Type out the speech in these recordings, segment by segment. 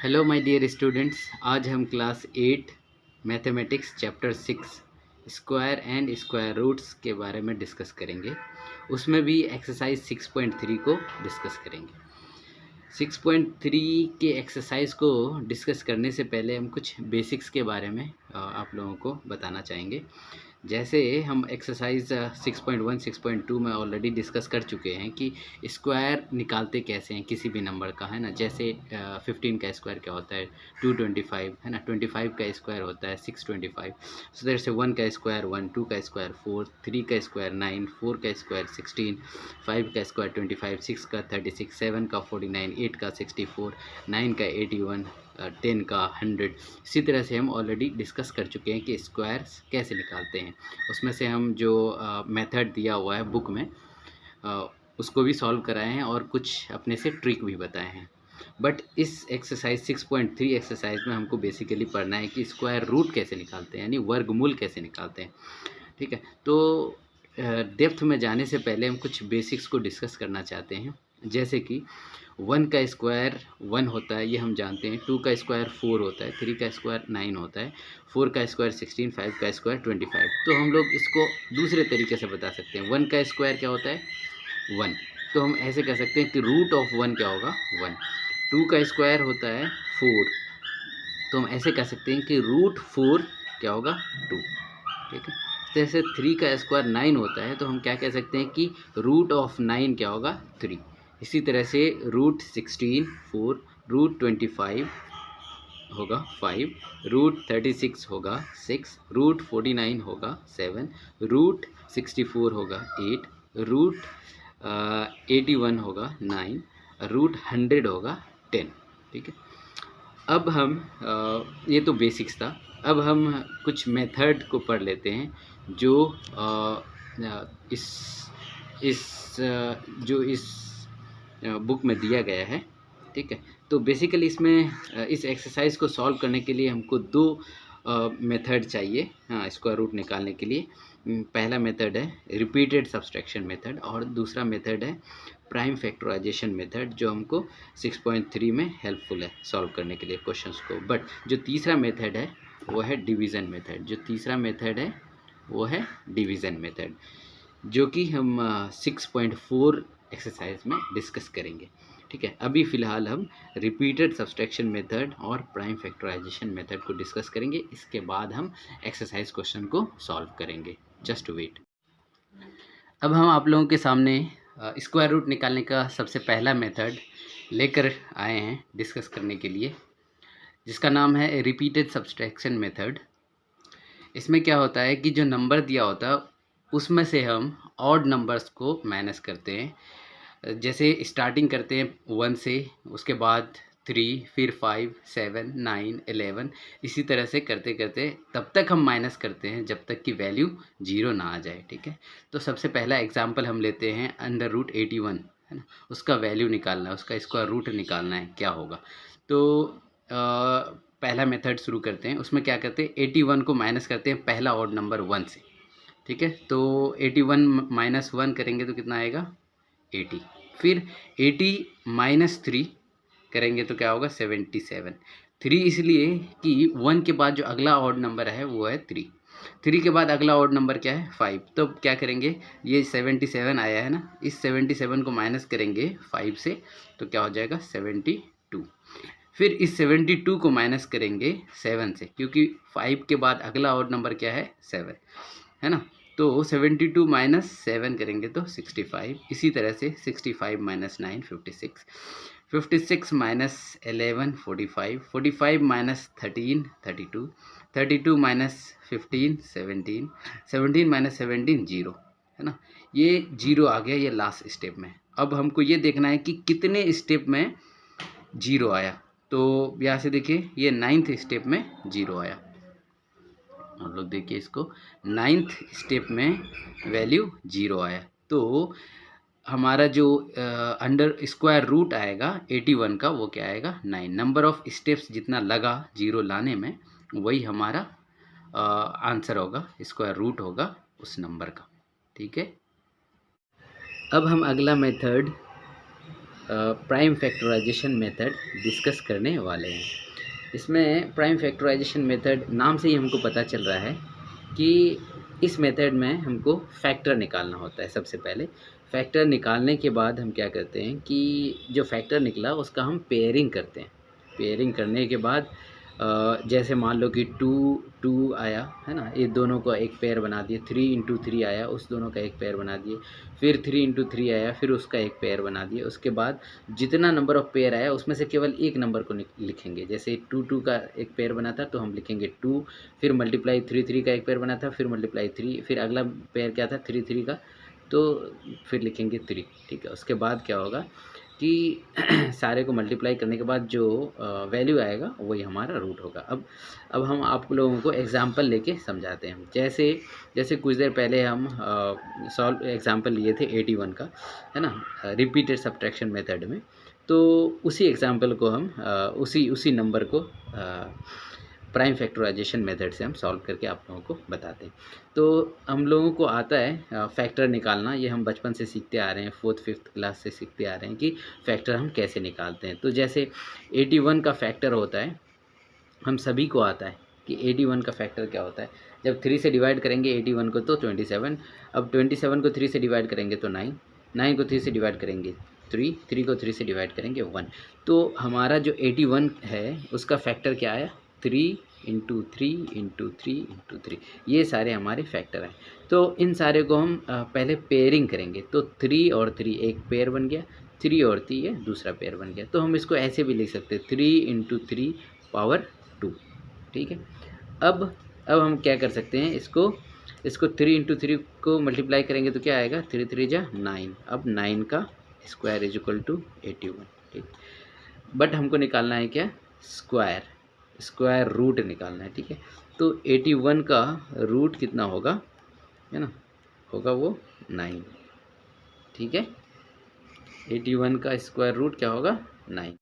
Hello my dear students, आज हम class 8 mathematics chapter 6 square and square roots के बारे में डिस्कस करेंगे। उसमें भी एक्सरसाइज 6.3 को डिस्कस करेंगे। 6.3 के एक्सरसाइज को डिस्कस करने से पहले हम कुछ बेसिक्स के बारे में आप लोगों को बताना चाहेंगे। जैसे हम एक्सरसाइज 6.1 6.2 में ऑलरेडी डिस्कस कर चुके हैं कि स्क्वायर निकालते कैसे हैं किसी भी नंबर का, है ना। जैसे 15 का स्क्वायर क्या होता है 225, है ना। 25 का स्क्वायर होता है 625। सो देयर से 1 का स्क्वायर 1, 2 का स्क्वायर 4, 3 का स्क्वायर 9, 4 का स्क्वायर 16, 5 का स्क्वायर 25, 6 का 36, 7 का 49, 8 का 64, 9 का 81, 10 का 100। इसी तरह से हम ऑलरेडी डिस्कस कर चुके हैं कि स्क्वायर्स कैसे निकालते हैं। उसमें से हम जो मेथड दिया हुआ है बुक में उसको भी सॉल्व कराए हैं और कुछ अपने से ट्रिक भी बताए हैं। बट इस एक्सरसाइज 6.3 एक्सरसाइज में हमको बेसिकली पढ़ना है कि स्क्वायर रूट कैसे निकालते हैं, यानी वर्गमूल कैसे निकालते हैं। ठीक है, तो डेप्थ में जाने से पहले हम कुछ बेसिक्स को डिस्कस करना चाहते हैं। जैसे कि 1 का स्क्वायर 1 होता है, ये हम जानते हैं। 2 का स्क्वायर 4 होता है, 3 का स्क्वायर 9 होता है, 4 का स्क्वायर 16, 5 का स्क्वायर 25। तो हम लोग इसको दूसरे तरीके से बता सकते हैं। 1 का स्क्वायर क्या होता है 1, तो हम ऐसे कह सकते हैं कि रूट ऑफ 1 क्या होगा 1। 2 का स्क्वायर होता है 4, तो हम ऐसे कह सकते हैं कि रूट 4 क्या होगा 2। ठीक है, जैसे 3 का स्क्वायर 9 होता है, तो हम क्या कह सकते हैं कि रूट ऑफ 9 क्या होगा 3। इसी तरह से रूट 16 4, रूट 25 होगा 5, रूट 36 होगा 6, रूट 49 होगा 7, रूट 64 होगा 8, रूट 81 होगा 9, रूट 100 होगा 10। ठीक है, अब हम ये तो बेसिक्स था। अब हम कुछ मेथड को पढ़ लेते हैं जो इस जो इस बुक में दिया गया है। ठीक है, तो बेसिकली इसमें इस एक्सरसाइज को सॉल्व करने के लिए हमको दो मेथड चाहिए, हाँ, स्क्वायर रूट निकालने के लिए। पहला मेथड है रिपीटेड सब्सट्रैक्शन मेथड और दूसरा मेथड है प्राइम फैक्टराइजेशन मेथड, जो हमको 6.3 में हेल्पफुल है सॉल्व करने के लिए क्वेश्चंस को। बट जो तीसरा मेथड है वो है डिवीज़न मेथड। जो तीसरा मेथड है वो है डिवीज़न मेथड, जो कि हम 6.4 एक्सरसाइज में डिस्कस करेंगे। ठीक है, अभी फ़िलहाल हम रिपीटेड सब्सट्रैक्शन मेथड और प्राइम फैक्टराइजेशन मेथड को डिस्कस करेंगे। इसके बाद हम एक्सरसाइज क्वेश्चन को सॉल्व करेंगे। Just wait. अब हम आप लोगों के सामने स्क्वायर रूट निकालने का सबसे पहला मेथड लेकर आए हैं डिस्कस करने के लिए, जिसका नाम है रिपीटेड सब्सट्रैक्शन मेथड। इसमें क्या होता है कि जो नंबर दिया होता है उसमें से हम ऑड नंबर्स को माइनस करते हैं। जैसे स्टार्टिंग करते हैं 1 से, उसके बाद 3, फिर 5, 7, 9, 11, इसी तरह से करते करते तब तक हम माइनस करते हैं जब तक कि वैल्यू 0 ना आ जाए। ठीक है, तो सबसे पहला एग्जांपल हम लेते हैं √81, है ना। उसका वैल्यू निकालना है, उसका स्क्वायर रूट निकालना है क्या होगा। तो पहला मेथड शुरू करते हैं। उसमें क्या करते हैं 81 को माइनस करते हैं पहला ऑड नंबर 1 से। ठीक है, तो 81 माइनस 1 करेंगे तो कितना आएगा 80। फिर 80 माइनस 3 करेंगे तो क्या होगा 77। 3 इसलिए कि 1 के बाद जो अगला ऑड नंबर है वो है 3। 3 के बाद अगला ऑड नंबर क्या है 5। तो क्या करेंगे, ये 77 आया है ना, इस 77 को माइनस करेंगे 5 से तो क्या हो जाएगा 72। फिर इस 72 को माइनस करेंगे 7 से, क्योंकि 5 के बाद अगला ऑड नंबर क्या है 7, है ना। तो 72 माइनस 7 करेंगे तो 65। इसी तरह से 65 minus 9 56, 56 minus 11 45, 45 minus 13 32, 32 minus 15 17, 17 minus 17 0, है ना। ये 0 आ गया ये लास्ट स्टेप में। अब हमको ये देखना है कि कितने स्टेप में 0 आया। तो यहाँ से देखिए ये 9th स्टेप में 0 आया। हम लोग देखिए इसको 9th स्टेप में वैल्यू 0 आया। तो हमारा जो अंडर स्क्वायर रूट आएगा 81 का वो क्या आएगा 9। नंबर ऑफ स्टेप्स जितना लगा 0 लाने में वही हमारा आंसर होगा, स्क्वायर रूट होगा उस नंबर का। ठीक है, अब हम अगला method prime factorisation method discuss करने वाले हैं। इसमें प्राइम फैक्टराइजेशन मेथड नाम से ही हमको पता चल रहा है कि इस मेथड में हमको फैक्टर निकालना होता है। सबसे पहले फैक्टर निकालने के बाद हम क्या करते हैं कि जो फैक्टर निकला उसका हम पेयरिंग करते हैं। पेयरिंग करने के बाद जैसे मान लो कि 2 आया है ना, ये दोनों का एक पेयर बना दिए। 3 इंटू 3 आया, उस दोनों का एक पेयर बना दिए। फिर 3 इंटू 3 आया, फिर उसका एक पेयर बना दिए। उसके बाद जितना नंबर ऑफ पेयर आया उसमें से केवल एक नंबर को लिखेंगे। जैसे 2 का एक पेयर बना था तो हम लिखेंगे 2, फिर मल्टीप्लाई 3 का एक पेयर बना था, फिर मल्टीप्लाई 3, फिर अगला पेयर क्या था 3 का, तो फिर लिखेंगे 3। ठीक है, उसके बाद क्या होगा कि सारे को मल्टीप्लाई करने के बाद जो वैल्यू आएगा वही हमारा रूट होगा। अब हम आप लोगों को एग्जांपल लेके समझाते हैं। जैसे कुछ देर पहले हम सॉल्व एग्जांपल लिए थे 81 का, है ना, रिपीटेड सब्ट्रैक्शन मेथड में। तो उसी एग्जांपल को हम उसी नंबर को प्राइम फैक्टराइजेशन मेथड से हम सॉल्व करके आप लोगों को बताते हैं। तो हम लोगों को आता है फैक्टर निकालना। ये हम बचपन से सीखते आ रहे हैं, 4th-5th क्लास से सीखते आ रहे हैं कि फैक्टर हम कैसे निकालते हैं। तो जैसे 81 का फैक्टर होता है, हम सभी को आता है कि 81 का फैक्टर क्या होता है। जब 3 से डिवाइड करेंगे 81 को तो 27। अब 27 को 3 से डिवाइड करेंगे तो 9, 9 को 3 से डिवाइड करेंगे 3, 3 को 3 से डिवाइड करेंगे 1। तो हमारा जो 81 है उसका फैक्टर क्या आया, 3 इंटू 3 इंटू 3 इंटू 3। ये सारे हमारे फैक्टर हैं। तो इन सारे को हम पहले पेयरिंग करेंगे। तो 3 और 3 एक पेयर बन गया, 3 और 3 ये दूसरा पेयर बन गया। तो हम इसको ऐसे भी लिख सकते हैं 3 इंटू 3 पावर 2। ठीक है, अब हम क्या कर सकते हैं, इसको 3 इंटू 3 को मल्टीप्लाई करेंगे तो क्या आएगा, 3 3 जा 9। अब 9 का स्क्वायर इज इक्वल टू 81। ठीक, बट हमको निकालना है क्या, स्क्वायर रूट निकालना है। ठीक है, तो 81 का रूट कितना होगा, है ना, होगा वो 9। ठीक है, 81 का स्क्वायर रूट क्या होगा, 9।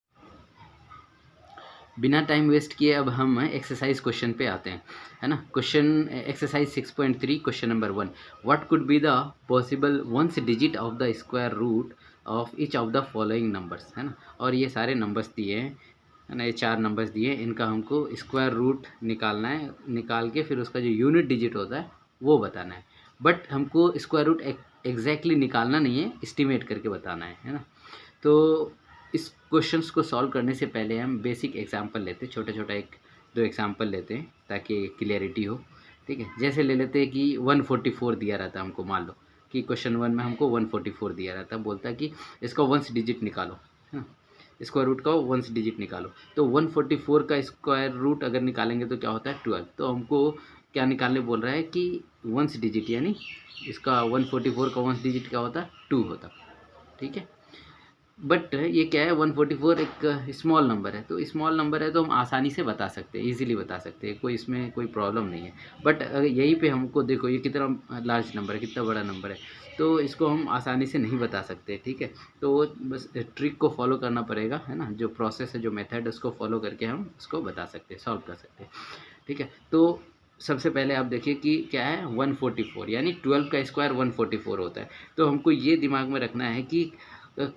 बिना टाइम वेस्ट किए अब हम एक्सरसाइज क्वेश्चन पे आते हैं, है ना। Question exercise 6.3 question number 1, what could be the possible ones digit of the square root of each of the following numbers, है ना। और ये सारे नंबर्स दिए हैं, है ना, ये 4 नंबर्स दिए हैं। इनका हमको स्क्वायर रूट निकालना है, निकाल के फिर उसका जो यूनिट डिजिट होता है वो बताना है। बट हमको स्क्वायर रूट एग्जैक्टली निकालना नहीं है, एस्टिमेट करके बताना है ना। तो इस क्वेश्चंस को सॉल्व करने से पहले हम बेसिक एग्जांपल लेते हैं, छोटा छोटा 1-2 एग्जांपल लेते हैं ताकि क्लियरिटी हो। ठीक है, जैसे ले लेते हैं कि 144 दिया रहता है हमको। मान लो कि क्वेश्चन 1 में हमको 144 दिया रहता है, बोलता है कि इसका वंस डिजिट निकालो, है, स्क्वायर रूट का वंस डिजिट निकालो। तो 144 का स्क्वायर रूट अगर निकालेंगे तो क्या होता है 12। तो हमको क्या निकालने बोल रहा है कि वंस डिजिट, यानी इसका 144 का वंस डिजिट क्या होता है, 2 होता। ठीक है, बट ये क्या है, 144 एक स्मॉल नंबर है। तो स्मॉल नंबर है तो हम आसानी से बता सकते हैं, इजीली बता सकते हैं, कोई इसमें कोई प्रॉब्लम नहीं है। बट यहीं पे हमको देखो ये कितना लार्ज नंबर है, कितना बड़ा नंबर है, तो इसको हम आसानी से नहीं बता सकते। ठीक है, तो बस ट्रिक को फॉलो करना पड़ेगा, है ना, जो प्रोसेस है, जो मेथड है उसको फॉलो करके हम इसको बता सकते हैं, सॉल्व कर सकते हैं। ठीक है, तो सबसे पहले आप देखिए कि क्या है 144, यानी 12 का स्क्वायर 144 होता है। तो हमको ये दिमाग में रखना है कि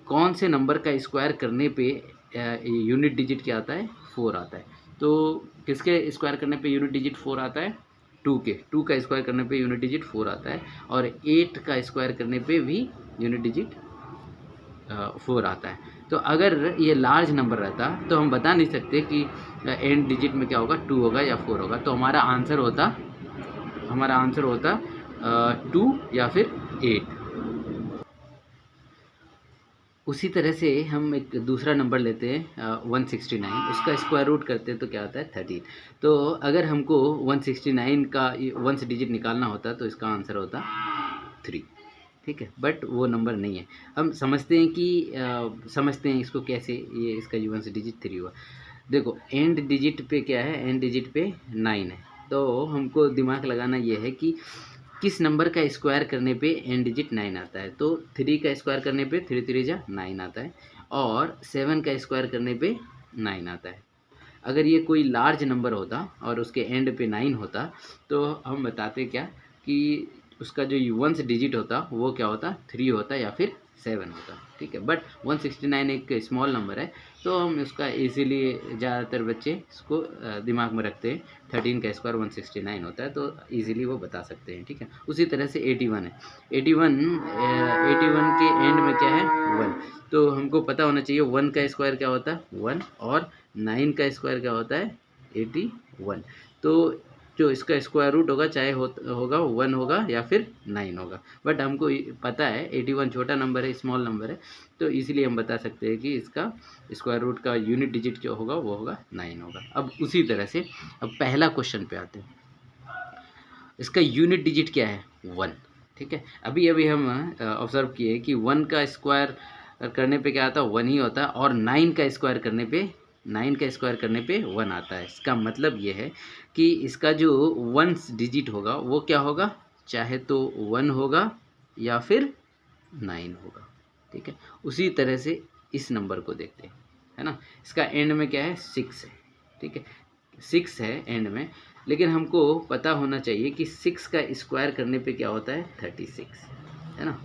कौन से नंबर का स्क्वायर करने पे यूनिट डिजिट क्या आता है, 4 आता है। तो किसके स्क्वायर करने पे यूनिट डिजिट 4 आता है, 2 का स्क्वायर करने पे यूनिट डिजिट 4 आता है। और 8 का स्क्वायर करने पे भी यूनिट डिजिट 4 आता है। तो अगर ये लार्ज नंबर रहता तो हम बता नहीं सकते कि एंड डिजिट में क्या होगा, 2 होगा या 4 होगा। तो हमारा आंसर होता 2 या फिर 8। उसी तरह से हम एक दूसरा नंबर लेते हैं 169, उसका स्क्वायर रूट करते हैं तो क्या आता है 13। तो अगर हमको 169 का वंस डिजिट निकालना होता तो इसका आंसर होता 3। ठीक है, बट वो नंबर नहीं है। हम समझते हैं इसको कैसे, ये इसका वंस डिजिट 3 हुआ। देखो एंड डिजिट पे क्या है, एंड डिजिट पे 9 है। तो हमको दिमाग लगाना ये है कि किस नंबर का स्क्वायर करने पे एंड डिजिट 9 आता है। तो 3 का स्क्वायर करने पे 3 3 जा 9 आता है, और 7 का स्क्वायर करने पे 9 आता है। अगर ये कोई लार्ज नंबर होता और उसके एंड पे 9 होता तो हम बताते क्या कि उसका जो वंस डिजिट होता वो क्या होता, 3 होता या फिर 7 होता। ठीक है। बट 169 एक स्मॉल नंबर है, तो हम उसका इजीली ज़्यादातर बच्चे इसको दिमाग में रखते हैं। 13 का स्क्वायर 169 होता है, तो इजीली वो बता सकते हैं, ठीक है। उसी तरह से 81 है। 81 के एंड में क्या है, 1, तो हमको पता होना चाहिए 1 का स्क्वायर क्या होता है, 1, और 9 का स्क्वायर क्या होता है, 81। तो जो इसका स्क्वायर रूट होगा, चाहे होगा 1 होगा या फिर 9 होगा, बट हमको पता है 81 छोटा नंबर है, स्मॉल नंबर है, तो इसीलिए हम बता सकते हैं कि इसका स्क्वायर रूट का यूनिट डिजिट जो होगा वो होगा 9 होगा। अब उसी तरह से अब पहला क्वेश्चन पे आते हैं। इसका यूनिट डिजिट क्या है, 1, ठीक है। अभी अभी हम ऑब्जर्व किए कि 1 का स्क्वायर करने पे क्या आता है, 1 ही होता है, और 9 का स्क्वायर करने पे 1 आता है। इसका मतलब ये है कि इसका जो 1 डिजिट होगा वो क्या होगा, चाहे तो 1 होगा या फिर 9 होगा, ठीक है। उसी तरह से इस नंबर को देखते हैं, है ना। इसका एंड में क्या है, 6 है, ठीक है, 6 है एंड में, लेकिन हमको पता होना चाहिए कि 6 का स्क्वायर करने पे क्या होता है, 36, है ना।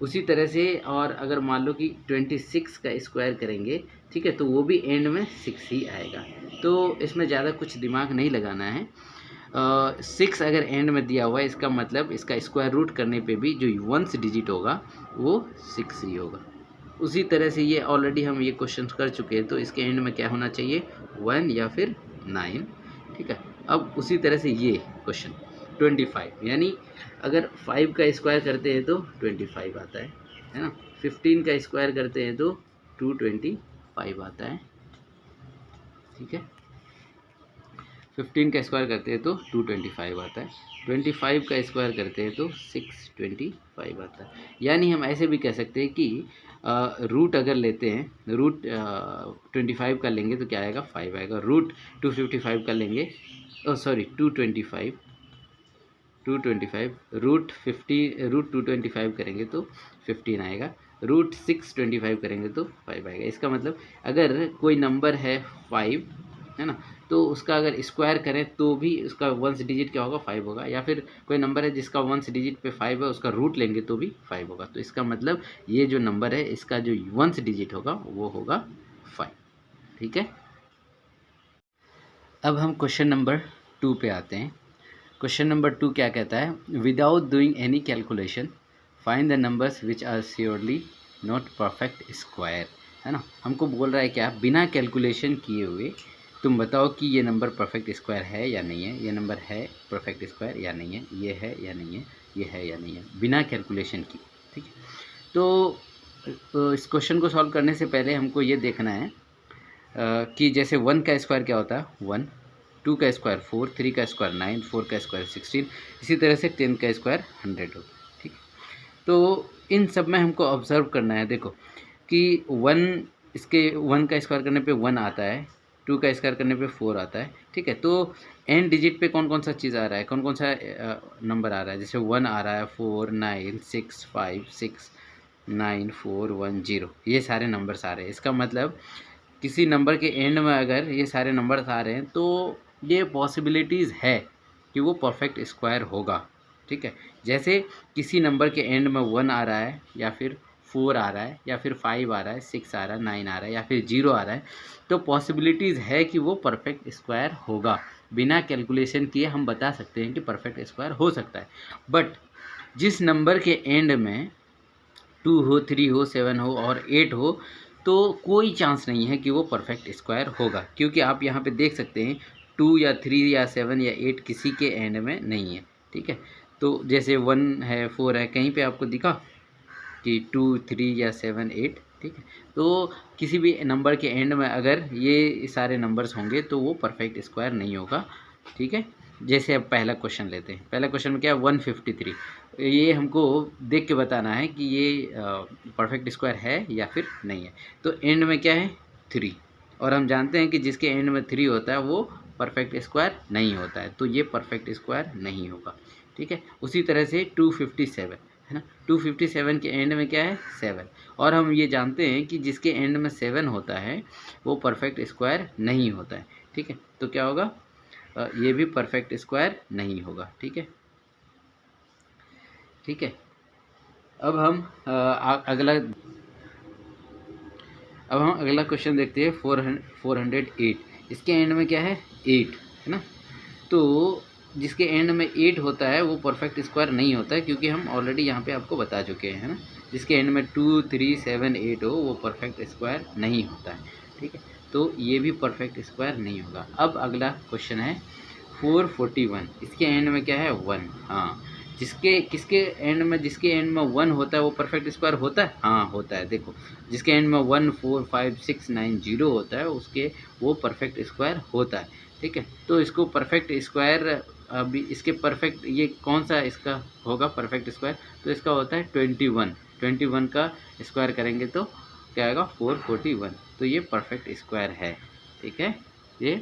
उसी तरह से और अगर मान लो कि 26 का स्क्वायर करेंगे, ठीक है, तो वो भी एंड में 6 ही आएगा। तो इसमें ज़्यादा कुछ दिमाग नहीं लगाना है। 6 अगर एंड में दिया हुआ है, इसका मतलब इसका स्क्वायर रूट करने पे भी जो 1 डिजिट होगा वो 6 ही होगा। उसी तरह से ये ऑलरेडी हम ये क्वेश्चन कर चुके हैं, तो इसके एंड में क्या होना चाहिए, 1 या फिर 9, ठीक है। अब उसी तरह से ये क्वेश्चन 25, यानी अगर 5 का स्क्वायर करते हैं तो 25 आता है ना। 15 का स्क्वायर करते हैं तो 225 आता है, ठीक है। 15 का स्क्वायर करते हैं तो 225 आता है। 25 का स्क्वायर करते हैं तो 625 आता है। यानी हम ऐसे भी कह सकते हैं कि रूट अगर लेते हैं, रूट 25 का लेंगे तो क्या आएगा, 5 आएगा। रूट 255 का लेंगे, सॉरी 225 रूट 225 करेंगे तो 15 आएगा। रूट 625 करेंगे तो 5 आएगा। इसका मतलब अगर कोई नंबर है 5, है ना, तो उसका अगर स्क्वायर करें तो भी उसका 1 डिजिट क्या होगा, 5 होगा। या फिर कोई नंबर है जिसका 1 डिजिट पे 5 है, उसका रूट लेंगे तो भी 5 होगा। तो इसका मतलब ये जो नंबर है इसका जो 1 डिजिट होगा वो होगा 5, ठीक है। अब हम क्वेश्चन नंबर 2 पे आते हैं। क्वेश्चन नंबर 2 क्या कहता है, without doing any calculation find the numbers which are surely not perfect square, है ना। हमको बोल रहा है क्या, बिना कैलकुलेशन किए हुए तुम बताओ कि ये नंबर परफेक्ट स्क्वायर है या नहीं है, ये नंबर है परफेक्ट स्क्वायर या नहीं है, ये है या नहीं है, ये है या नहीं है, बिना कैलकुलेशन की, ठीक है। तो इस क्वेश्चन को सॉल्व करने से पहले हमको ये देखना है कि जैसे 1 का स्क्वायर क्या होता है, 1, 2 का स्क्वायर 4, 3 का स्क्वायर 9, 4 का स्क्वायर 16, इसी तरह से 10 का स्क्वायर 100 होगा, ठीक। तो इन सब में हमको ऑब्जर्व करना है, देखो कि 1 का स्क्वायर करने पे 1 आता है, 2 का स्क्वायर करने पे 4 आता है, ठीक है। तो एन डिजिट पे कौन कौन सा चीज़ आ रहा है, कौन कौन सा नंबर आ रहा है, जैसे 1 आ रहा है, 4, 9, 6, 5, 6, 9, 4, 1, 0, ये सारे नंबर्स आ रहे हैं। इसका मतलब किसी नंबर के एंड में अगर ये सारे नंबर्स आ रहे हैं तो ये पॉसिबिलिटीज़ है कि वो परफेक्ट स्क्वायर होगा, ठीक है। जैसे किसी नंबर के एंड में 1 आ रहा है, या फिर 4 आ रहा है, या फिर 5 आ रहा है, 6 आ रहा है, 9 आ रहा है, या फिर 0 आ रहा है, तो पॉसिबिलिटीज़ है कि वो परफेक्ट स्क्वायर होगा। बिना कैलकुलेशन किए हम बता सकते हैं कि परफेक्ट स्क्वायर हो सकता है। बट जिस नंबर के एंड में 2 हो, 3 हो, 7 हो और 8 हो, तो कोई चांस नहीं है कि वो परफेक्ट स्क्वायर होगा, क्योंकि आप यहाँ पे देख सकते हैं 2 या 3 या 7 या 8 किसी के एंड में नहीं है, ठीक है। तो जैसे 1 है, 4 है, कहीं पे आपको दिखा कि 2, 3 या 7, 8, ठीक है। तो किसी भी नंबर के एंड में अगर ये सारे नंबर्स होंगे तो वो परफेक्ट स्क्वायर नहीं होगा, ठीक है। जैसे अब पहला क्वेश्चन लेते हैं। पहला क्वेश्चन में क्या है, 153, ये हमको देख के बताना है कि ये परफेक्ट स्क्वायर है या फिर नहीं है। तो एंड में क्या है, 3, और हम जानते हैं कि जिसके एंड में 3 होता है वो परफेक्ट स्क्वायर नहीं होता है, तो ये परफेक्ट स्क्वायर नहीं होगा, ठीक है। उसी तरह से 257 है ना, 257 के एंड में क्या है, 7, और हम ये जानते हैं कि जिसके एंड में 7 होता है वो परफेक्ट स्क्वायर नहीं होता है, ठीक है। तो क्या होगा, ये भी परफेक्ट स्क्वायर नहीं होगा, ठीक है, ठीक है। अब हम अगला अब हम अगला क्वेश्चन देखते हैं 408। इसके एंड में क्या है 8 है ना। तो जिसके एंड में 8 होता है वो परफेक्ट स्क्वायर नहीं होता है, क्योंकि हम ऑलरेडी यहाँ पे आपको बता चुके हैं, है ना। जिसके एंड में 2, 3, 7, 8 हो वो परफेक्ट स्क्वायर नहीं होता है, ठीक है। तो ये भी परफेक्ट स्क्वायर नहीं होगा। अब अगला क्वेश्चन है 441। इसके एंड में क्या है 1। हाँ, जिसके एंड में 1 होता है वो परफेक्ट स्क्वायर होता है। हाँ होता है, देखो जिसके एंड में 1, 4, 5, 6, 9, 0 होता है उसके वो परफेक्ट स्क्वायर होता है, ठीक है। तो इसको परफेक्ट स्क्वायर, अभी इसके परफेक्ट ये कौन सा इसका होगा परफेक्ट स्क्वायर, तो इसका होता है 21 का स्क्वायर करेंगे तो क्या आएगा 441। तो ये परफेक्ट स्क्वायर है, ठीक है। ये